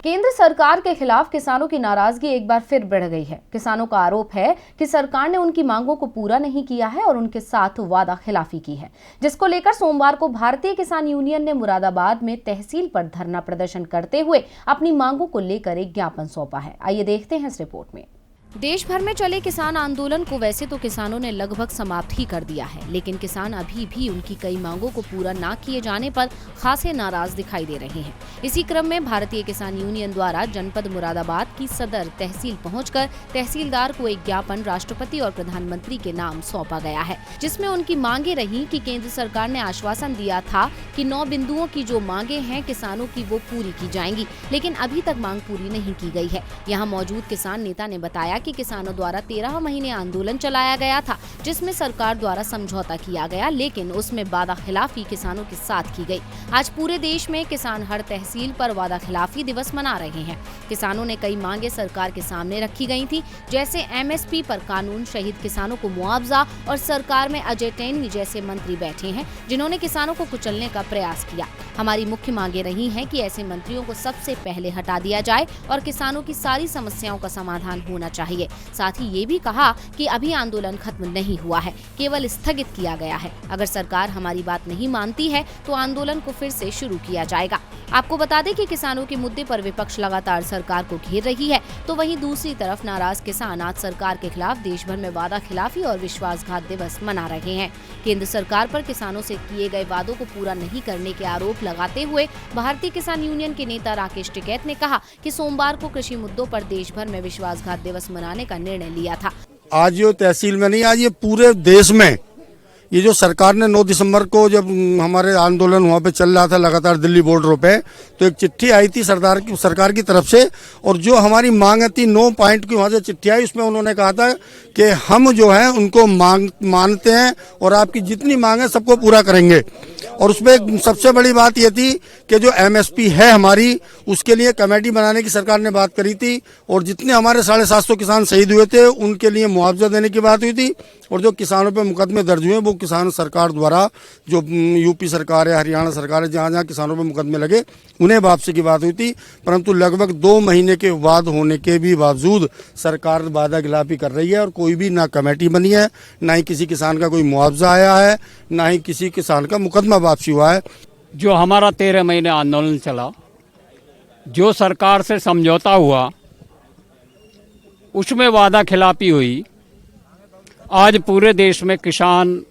केंद्र सरकार के खिलाफ किसानों की नाराजगी एक बार फिर बढ़ गई है। किसानों का आरोप है कि सरकार ने उनकी मांगों को पूरा नहीं किया है और उनके साथ वादा खिलाफी की है, जिसको लेकर सोमवार को भारतीय किसान यूनियन ने मुरादाबाद में तहसील पर धरना प्रदर्शन करते हुए अपनी मांगों को लेकर एक ज्ञापन सौंपा है। आइए देखते हैं इस रिपोर्ट में। देश भर में चले किसान आंदोलन को वैसे तो किसानों ने लगभग समाप्त ही कर दिया है, लेकिन किसान अभी भी उनकी कई मांगों को पूरा न किए जाने पर खासे नाराज दिखाई दे रहे हैं। इसी क्रम में भारतीय किसान यूनियन द्वारा जनपद मुरादाबाद की सदर तहसील पहुंचकर तहसीलदार को एक ज्ञापन राष्ट्रपति और प्रधानमंत्री के नाम सौंपा गया है, जिसमें उनकी मांगे रही कि केंद्र सरकार ने आश्वासन दिया था कि 9 बिंदुओं की जो मांगे हैं किसानों की वो पूरी की जाएंगी, लेकिन अभी तक मांग पूरी नहीं की गई है। यहाँ मौजूद किसान नेता ने बताया कि किसानों द्वारा 13 महीने आंदोलन चलाया गया था, जिसमें सरकार द्वारा समझौता किया गया, लेकिन उसमें वादा खिलाफी किसानों के साथ की गई। आज पूरे देश में किसान हर तहसील पर वादा खिलाफी दिवस मना रहे हैं। किसानों ने कई मांगे सरकार के सामने रखी गई थी, जैसे MSP पर कानून, शहीद किसानों को मुआवजा और सरकार में अजय टैनी जैसे मंत्री बैठे हैं जिन्होंने किसानों को कुचलने का प्रयास किया। हमारी मुख्य मांगे रही हैं कि ऐसे मंत्रियों को सबसे पहले हटा दिया जाए और किसानों की सारी समस्याओं का समाधान होना चाहिए। साथ ही ये भी कहा कि अभी आंदोलन खत्म नहीं हुआ है, केवल स्थगित किया गया है। अगर सरकार हमारी बात नहीं मानती है तो आंदोलन को फिर से शुरू किया जाएगा। आपको बता दें कि किसानों के मुद्दे पर विपक्ष लगातार सरकार को घेर रही है, तो वहीं दूसरी तरफ नाराज किसान आज सरकार के खिलाफ देश भर में वादा खिलाफी और विश्वासघात दिवस मना रहे हैं। केंद्र सरकार पर किसानों से किए गए वादों को पूरा नहीं करने के आरोप लगाते हुए भारतीय किसान यूनियन के नेता राकेश टिकैत ने कहा कि सोमवार को कृषि मुद्दों पर देश भर में विश्वासघात दिवस मनाने का निर्णय लिया था। आज ये तहसील में नहीं, आज ये पूरे देश में ये जो सरकार ने 9 दिसंबर को जब हमारे आंदोलन वहाँ पे चल रहा था लगातार दिल्ली बॉर्डरों पे, तो एक चिट्ठी आई थी सरकार की तरफ से, और जो हमारी मांग थी 9 पॉइंट की वहाँ से चिट्ठी आई। उसमें उन्होंने कहा था कि हम जो है उनको मानते हैं और आपकी जितनी मांग है सबको पूरा करेंगे। और उसमें सबसे बड़ी बात ये थी कि जो MSP है हमारी, उसके लिए कमेटी बनाने की सरकार ने बात करी थी, और जितने हमारे 750 किसान शहीद हुए थे उनके लिए मुआवजा देने की बात हुई थी। और जो किसानों पे मुकदमे दर्ज हुए वो किसान सरकार द्वारा, जो यूपी सरकार है, हरियाणा सरकार है, जहाँ जहाँ किसानों पे मुकदमे लगे उन्हें वापसी की बात हुई थी। परंतु लगभग 2 महीने के बाद होने के भी बावजूद सरकार वादा खिलाफी कर रही है और कोई भी ना कमेटी बनी है, ना ही किसी किसान का कोई मुआवजा आया है, ना ही किसी किसान का मुकदमा वापसी हुआ है। जो हमारा 13 महीने आंदोलन चला, जो सरकार से समझौता हुआ, उसमें वादा खिलाफी हुई। आज पूरे देश में किसान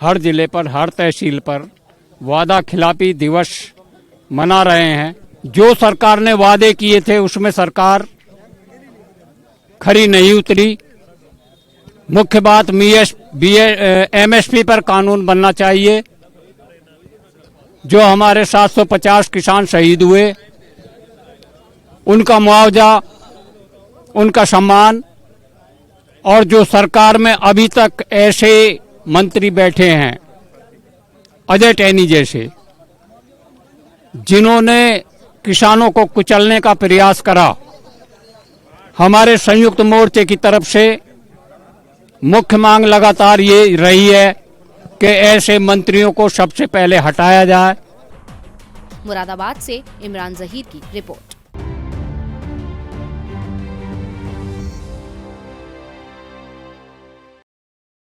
हर जिले पर, हर तहसील पर वादा खिलाफी दिवस मना रहे हैं। जो सरकार ने वादे किए थे उसमें सरकार खरी नहीं उतरी। मुख्य बात MSP पर कानून बनना चाहिए। जो हमारे 750 किसान शहीद हुए उनका मुआवजा, उनका सम्मान, और जो सरकार में अभी तक ऐसे मंत्री बैठे हैं अजय टैनी जैसे, जिन्होंने किसानों को कुचलने का प्रयास करा, हमारे संयुक्त मोर्चे की तरफ से मुख्य मांग लगातार ये रही है कि ऐसे मंत्रियों को सबसे पहले हटाया जाए। मुरादाबाद से इमरान जहीर की रिपोर्ट।